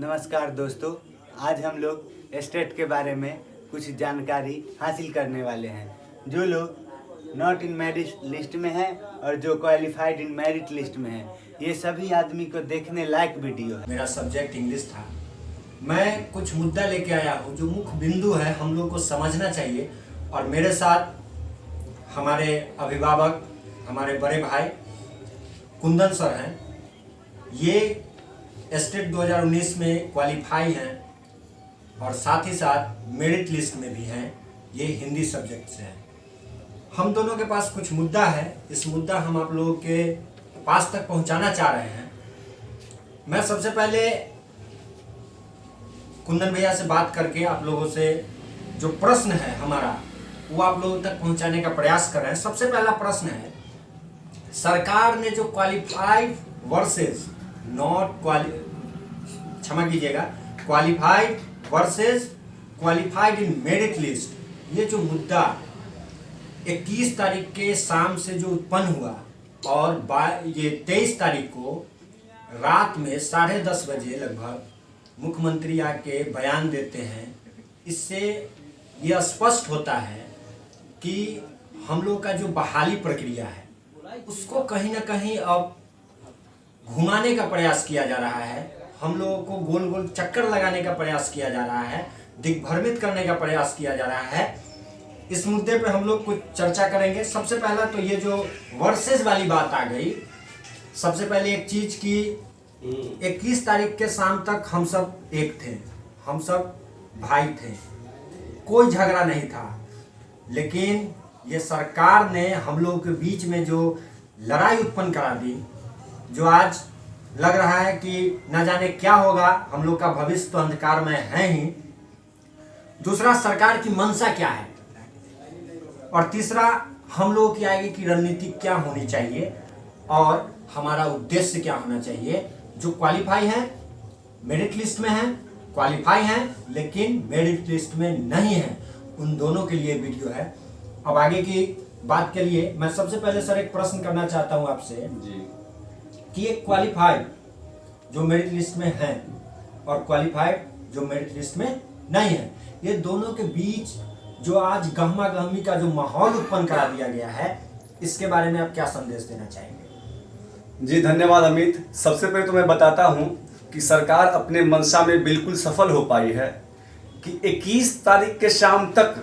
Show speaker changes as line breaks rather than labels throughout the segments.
नमस्कार दोस्तों, आज हम लोग स्टेट के बारे में कुछ जानकारी हासिल करने वाले हैं। जो लोग नॉट इन मेरिट लिस्ट में हैं और जो क्वालिफाइड इन मेरिट लिस्ट में हैं, ये सभी आदमी को देखने लायक वीडियो है।
मेरा सब्जेक्ट इंग्लिश था। मैं कुछ मुद्दा लेके आया हूँ जो मुख्य बिंदु है, हम लोग को समझना चाहिए। और मेरे साथ हमारे अभिभावक, हमारे बड़े भाई कुंदन सर हैं। ये स्टेट 2019 में क्वालिफाई हैं और साथ ही साथ मेरिट लिस्ट में भी हैं। ये हिंदी सब्जेक्ट से हैं। हम दोनों के पास कुछ मुद्दा है, इस मुद्दा हम आप लोगों के पास तक पहुंचाना चाह रहे हैं। मैं सबसे पहले कुंदन भैया से बात करके आप लोगों से जो प्रश्न है हमारा, वो आप लोगों तक पहुंचाने का प्रयास कर रहे हैं। सबसे पहला प्रश्न है, सरकार ने जो क्वालिफाइड वर्सेस नॉट क्षमा कीजिएगा, qualified versus qualified in merit list, ये जो मुद्दा 21 तारीख के शाम से जो उत्पन्न हुआ और ये 23 तारीख को रात में 10:30 बजे लगभग मुख्यमंत्री आके बयान देते हैं। इससे यह स्पष्ट होता है कि हम लोग का जो बहाली प्रक्रिया है उसको कहीं ना कहीं अब घुमाने का प्रयास किया जा रहा है। हम लोगों को गोल गोल चक्कर लगाने का प्रयास किया जा रहा है, दिग्भ्रमित करने का प्रयास किया जा रहा है। इस मुद्दे पे हम लोग कुछ चर्चा करेंगे। सबसे पहला तो ये जो वर्सेस वाली बात आ गई, सबसे पहले एक चीज की 21 तारीख के शाम तक हम सब एक थे, हम सब भाई थे, कोई झगड़ा नहीं था। लेकिन ये सरकार ने हम लोगों के बीच में जो लड़ाई उत्पन्न करा दी, जो आज लग रहा है कि न जाने क्या होगा, हम लोग का भविष्य तो अंधकार में है ही। दूसरा, सरकार की मंशा क्या है, और तीसरा, हम लोगों की आगे की रणनीति क्या होनी चाहिए और हमारा उद्देश्य क्या होना चाहिए। जो क्वालिफाई है, मेरिट लिस्ट में है, क्वालिफाई है लेकिन मेरिट लिस्ट में नहीं है, उन दोनों के लिए वीडियो है। अब आगे की बात के लिए मैं सबसे पहले सर एक प्रश्न करना चाहता हूं आपसे जी, कि एक क्वालिफाइड जो मेरिट लिस्ट में है और क्वालिफाइड जो मेरिट लिस्ट में नहीं है, ये दोनों के बीच जो आज गहमा गहमी का जो माहौल उत्पन्न करा दिया गया है, इसके बारे में आप क्या संदेश देना चाहेंगे?
जी धन्यवाद अमित। सबसे पहले तो मैं बताता हूं कि सरकार अपने मंशा में बिल्कुल सफल हो पाई है कि 21 तारीख के शाम तक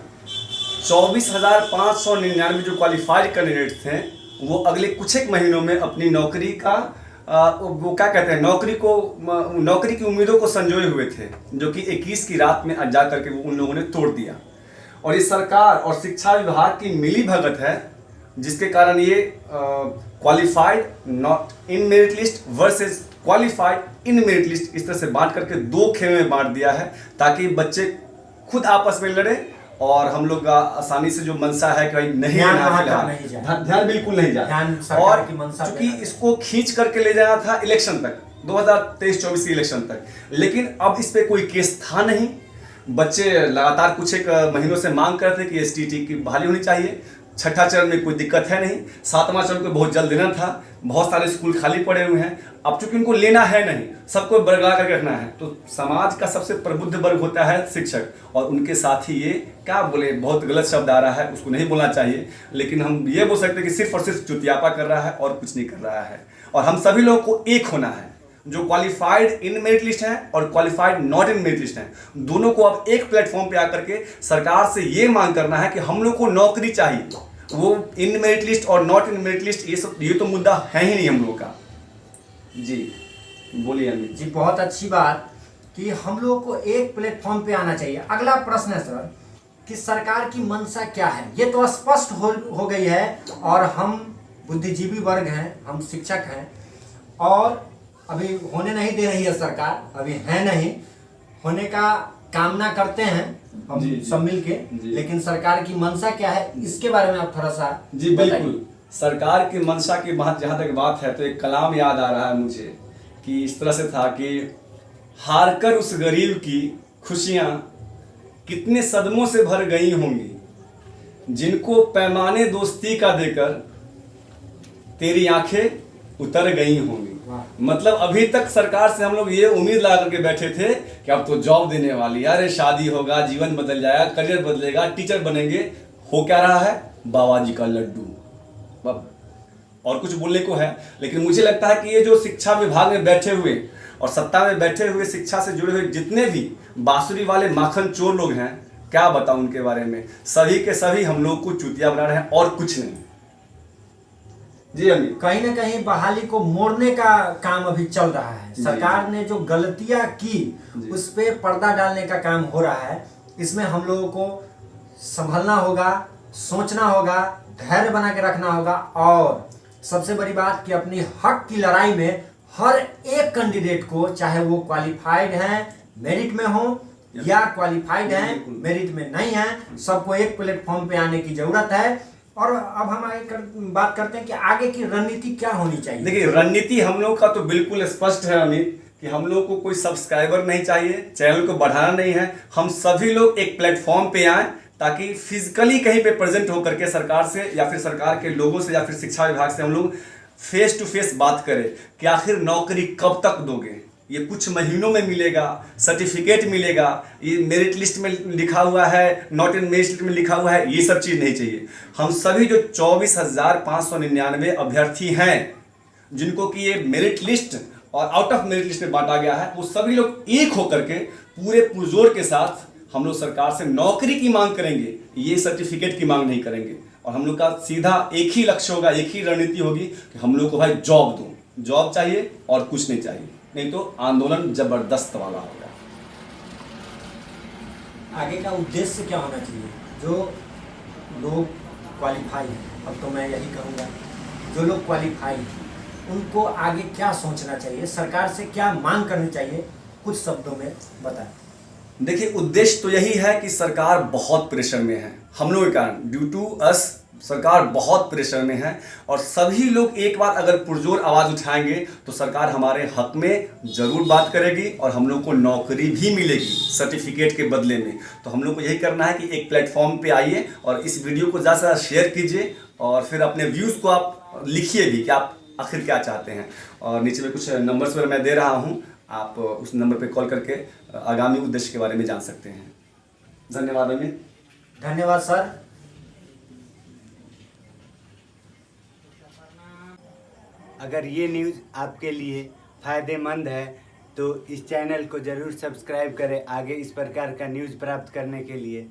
24,599 जो क्वालिफाइड कैंडिडेट थे, वो अगले कुछ एक महीनों में अपनी नौकरी का वो क्या कहते हैं, नौकरी की उम्मीदों को संजोए हुए थे, जो कि 21 की रात में जा करके वो उन लोगों ने तोड़ दिया। और ये सरकार और शिक्षा विभाग की मिली भगत है, जिसके कारण ये qualified not in merit list versus qualified in merit list इस तरह से बांट करके दो खेमे में बांट दिया है, ताकि बच्चे खुद आपस में लड़े और हम लोग का आसानी से जो मंशा है कि भाई नहीं ध्यान बिल्कुल नहीं जाए। और चूंकि इसको खींच करके ले जाना था इलेक्शन तक, 2023-24 के इलेक्शन तक, लेकिन अब इस पे कोई केस था नहीं। बच्चे लगातार कुछ एक महीनों से मांग करते कि एसटीटी की बहाली होनी चाहिए। छठा चरण में कोई दिक्कत है नहीं, सातवां चरण को बहुत जल्द लेना था। बहुत सारे स्कूल खाली पड़े हुए हैं, अब चूंकि उनको लेना है नहीं, सबको बरगला करके रखना है, तो समाज का सबसे प्रबुद्ध वर्ग होता है शिक्षक, और उनके साथ ही ये क्या बोले, बहुत गलत शब्द आ रहा है, उसको नहीं बोलना चाहिए, लेकिन हम ये बोल सकते हैं कि सिर्फ और सिर्फ चुतियापा कर रहा है और कुछ नहीं कर रहा है। और हम सभी लोगों को एक होना है, जो क्वालिफाइड इन मेरिट लिस्ट है और qualified not in merit list है, दोनों को अब एक प्लेटफॉर्म पे आकर के सरकार से ये मांग करना है कि हम लोग को नौकरी चाहिए। वो इन मेरिट लिस्ट और नॉट इन मेरिट लिस्ट ये तो मुद्दा है ही नहीं हम लोग का। जी बोलिए अमित
जी, बहुत अच्छी बात कि हम लोग को एक प्लेटफॉर्म पे आना चाहिए। अगला प्रश्न है सर कि सरकार की मंशा क्या है। ये तो स्पष्ट हो गई है, और हम बुद्धिजीवी वर्ग हैं, हम शिक्षक हैं, और अभी होने नहीं दे रही है सरकार, अभी है नहीं, होने का कामना करते हैं हम सब मिलके, लेकिन सरकार की मंशा क्या है, इसके बारे में आप थोड़ा सा
जी बिल्कुल। सरकार की मंशा की बात जहाँ तक बात है, तो एक कलाम याद आ रहा है मुझे कि इस तरह से था कि हारकर उस गरीब की खुशियाँ कितने सदमों से भर गई होंगी, जिनको पैमाने दोस्ती का देकर तेरी आंखें उतर गई होंगी।
वाह।
मतलब अभी तक सरकार से हम लोग ये उम्मीद लगा करके बैठे थे कि अब तो जॉब देने वाली है, अरे शादी होगा, जीवन बदल जाएगा, करियर बदलेगा, टीचर बनेंगे। हो क्या रहा है? बाबा जी का लड्डू। अब और कुछ बोलने को है, लेकिन मुझे लगता है कि ये जो शिक्षा विभाग में बैठे हुए और सत्ता में बैठे हुए शिक्षा से जुड़े हुए जितने भी बांसुरी वाले माखन चोर लोग हैं, क्या बताऊं उनके बारे में, सभी के सभी हम लोग को चूतिया बना रहे हैं और कुछ नहीं। जी अमित,
कहीं ना कहीं बहाली को मोड़ने का काम अभी चल रहा है। सरकार ने जो गलतियां की उस पे पर्दा डालने का काम हो रहा है। इसमें हम लोगों को संभलना होगा, सोचना होगा, धैर्य बना के रखना होगा और सबसे बड़ी बात कि अपनी हक की लड़ाई में हर एक कैंडिडेट को, चाहे वो क्वालिफाइड है मेरिट में हो या क्वालिफाइड है मेरिट में नहीं है, सबको एक प्लेटफॉर्म पे आने की जरूरत है। और अब हम आगे बात करते हैं कि आगे की रणनीति क्या होनी चाहिए।
देखिए रणनीति हम लोग का तो बिल्कुल स्पष्ट है अमित, कि हम लोग को कोई सब्सक्राइबर नहीं चाहिए, चैनल को बढ़ाना नहीं है। हम सभी लोग एक प्लेटफॉर्म पे आए ताकि फिजिकली कहीं पे प्रेजेंट होकर के सरकार से या फिर सरकार के लोगों से या फिर शिक्षा विभाग से हम लोग फेस टू फेस बात करें कि आखिर नौकरी कब तक दोगे, ये कुछ महीनों में मिलेगा, सर्टिफिकेट मिलेगा, ये मेरिट लिस्ट में लिखा हुआ है, नॉट इन मेरिट लिस्ट में लिखा हुआ है, ये सब चीज़ नहीं चाहिए। हम सभी जो 24,599 अभ्यर्थी हैं जिनको कि ये मेरिट लिस्ट और आउट ऑफ मेरिट लिस्ट में बांटा गया है, वो सभी लोग एक होकर के पूरे पुरजोर के साथ हम लोग सरकार से नौकरी की मांग करेंगे, ये सर्टिफिकेट की मांग नहीं करेंगे। और हम लोग का सीधा एक ही लक्ष्य होगा, एक ही रणनीति होगी कि हम लोग को भाई जॉब दो, जॉब चाहिए और कुछ नहीं चाहिए, नहीं तो आंदोलन जबरदस्त वाला होगा।
आगे का उद्देश्य क्या होना चाहिए? जो लोग क्वालिफाई हैं, अब तो मैं यही कहूँगा, जो लोग क्वालिफाई हैं उनको आगे क्या सोचना चाहिए, सरकार से क्या मांग करनी चाहिए, कुछ शब्दों में बताएं।
देखिए उद्देश्य तो यही है कि सरकार बहुत प्रेशर में है, हम लोगों के कारण, ड्यू टू अस सरकार बहुत प्रेशर में है। और सभी लोग एक बार अगर पुरजोर आवाज़ उठाएंगे तो सरकार हमारे हक में ज़रूर बात करेगी और हम लोग को नौकरी भी मिलेगी सर्टिफिकेट के बदले में। तो हम लोग को यही करना है कि एक प्लेटफॉर्म पे आइए और इस वीडियो को ज़्यादा से ज़्यादा शेयर कीजिए और फिर अपने व्यूज़ को आप लिखिए भी कि आप आखिर क्या चाहते हैं। और नीचे में कुछ नंबर्स वगैरह मैं दे रहा हूँ, आप उस नंबर पे कॉल करके आगामी उद्देश्य के बारे में जान सकते हैं। धन्यवाद अमित।
धन्यवाद सर।
अगर ये न्यूज़ आपके लिए फ़ायदेमंद है तो इस चैनल को ज़रूर सब्सक्राइब करें आगे इस प्रकार का न्यूज़ प्राप्त करने के लिए।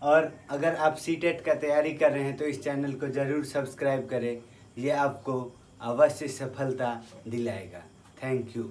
और अगर आप सीटेट का तैयारी कर रहे हैं तो इस चैनल को ज़रूर सब्सक्राइब करें, ये आपको अवश्य सफलता दिलाएगा। Thank you.